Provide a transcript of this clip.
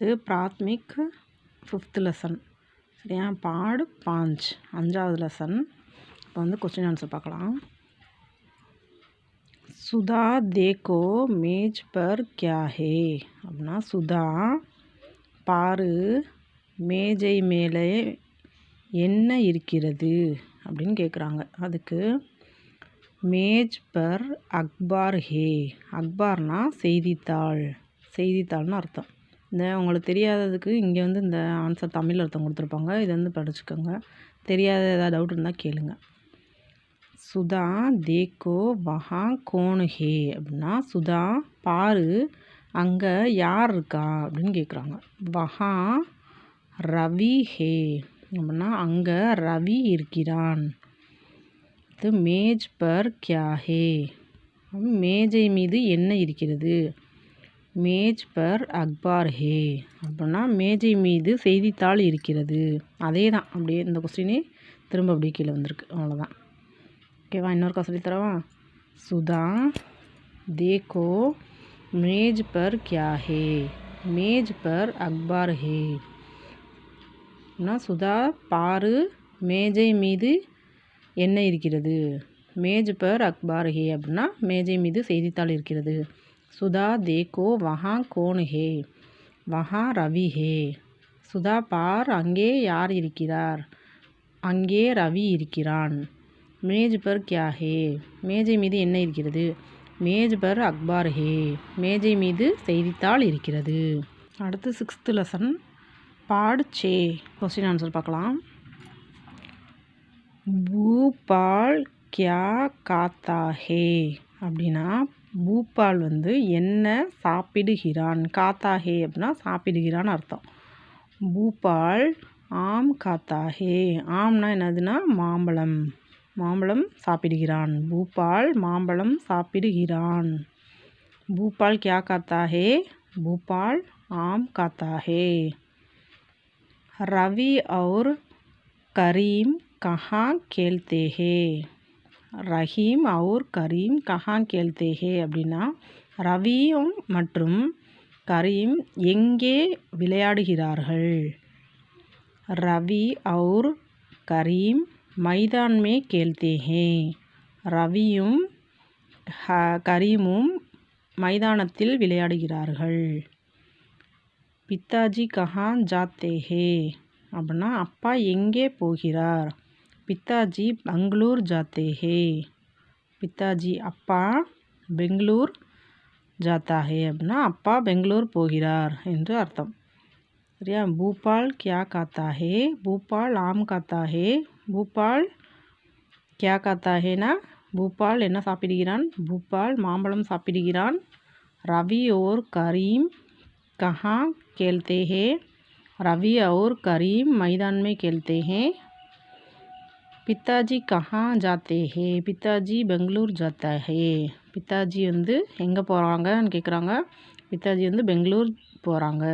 இது Prathmik 5th lesson. சரியா? பாடு 5 5வது லெசன். இப்போ வந்து கொஸ்டின் ஆன்சர் பார்க்கலாம். சுதா தேக்கோ மேஜ் பர் கியா ஹே அப்படின்னா, சுதா பாரு மேஜை மேலே என்ன இருக்கிறது அப்படின்னு கேட்குறாங்க. அதுக்கு மேஜ் பர் அக்பார் ஹே, அக்பார்னா செய்தித்தாள், செய்தித்தாள்னு அர்த்தம். இந்த உங்களுக்கு தெரியாததுக்கு இங்கே வந்து இந்த ஆன்சர் தமிழ் அர்த்தம் கொடுத்துருப்பாங்க. இதை வந்து படிச்சுக்கோங்க. தெரியாத ஏதாவது டவுட் இருந்தால் கேளுங்க. சுதா தேக்கோ வஹா கோன் ஹே அப்படின்னா, சுதா பாரு அங்கே யார் இருக்கா அப்படின்னு கேட்குறாங்க. வஹா ரவி ஹே அப்படின்னா, அங்கே ரவி இருக்கிறான். இது மேஜ் பர் கியா ஹே, மேஜை மீது என்ன இருக்கிறது. மேஜ் பர் அக்பார் ஹே அப்படின்னா, மேஜை மீது செய்தித்தாள் இருக்கிறது. அதே தான், அப்படியே இந்த கொஸ்டினே திரும்ப அப்படியே கீழே வந்திருக்கு. அவ்வளோதான். ஓகேவா? இன்னொருக்கா சொல்லித்தரவா? சுதா தேக்கோ மேஜ் பர் கியா ஹே, மேஜ் பர் அக்பார் ஹே அப்படின்னா, சுதா பாரு மேஜை மீது என்ன இருக்கிறது. மேஜ் பர் அக்பார் ஹே அப்படின்னா, மேஜை மீது செய்தித்தாள் இருக்கிறது. சுதா தேக்கோ வஹா கோன் ஹே, வஹா ரவி ஹே. சுதா பார் அங்கே யார் இருக்கிறார், அங்கே ரவி இருக்கிறான். மேஜ் பர் கியா ஹே, மேஜை மீது என்ன இருக்கிறது. மேஜ் பர் அக்பார் ஹே, மேஜை மீது செய்தித்தாள் இருக்கிறது. அடுத்து 6th லெசன் பாடு 6. கொஸ்டின் ஆன்சர் பார்க்கலாம். பூபால் கியா காத்தா ஹே அப்படின்னா, பூபால் வந்து என்ன சாப்பிடுகிறான். காத்தா ஹே அப்படின்னா சாப்பிடுகிறான் அர்த்தம். பூபால் ஆம் காத்தா ஹே, ஆம்னா என்னதுன்னா மாம்பழம், மாம்பழம் சாப்பிடுகிறான். பூபால் மாம்பழம் சாப்பிடுகிறான். பூபால் கியா காத்தா ஹே, பூபால் ஆம் காத்தா ஹே. ரவி और கரீம் கஹா கேல்தே ஹே, ரஹீம் और கரீம் கஹா கேல்தே ஹே அப்படின்னா, ரவியும் மற்றும் கரீம் எங்கே விளையாடுகிறார்கள். ரவி और கரீம் மைதான் மே கேல்தே ஹே, ரவியும் கரீமும் மைதானத்தில் விளையாடுகிறார்கள். பித்தாஜி கஹா ஜாத்தே ஹே அப்படின்னா, அப்பா எங்கே போகிறார். பித்தாஜி பெங்களூர் ஜாத்தே ஹே, பித்தாஜி அப்பா பெங்களூர் ஜாத்தா ஹே அப்படின்னா, அப்பா பெங்களூர் போகிறார் என்று அர்த்தம். சரியா? பூபால் கியா காத்தா ஹே, பூபால் ஆம் காத்தா ஹே. பூபால் கியா காத்தா ஹேனா, பூபால் என்ன சாப்பிடுகிறான். பூபால் மாம்பழம் சாப்பிடுகிறான். ரவி और கரீம் கஹா கேல்தே ஹே, रवि और करीम मैदान में खेलते हैं. पिताजी कहाँ जाते हैं, पिताजी பெங்களூர் जाता है. பித்தாஜி வந்து எங்கே போகிறாங்கன்னு கேட்குறாங்க. பித்தாஜி வந்து பெங்களூர் போகிறாங்க.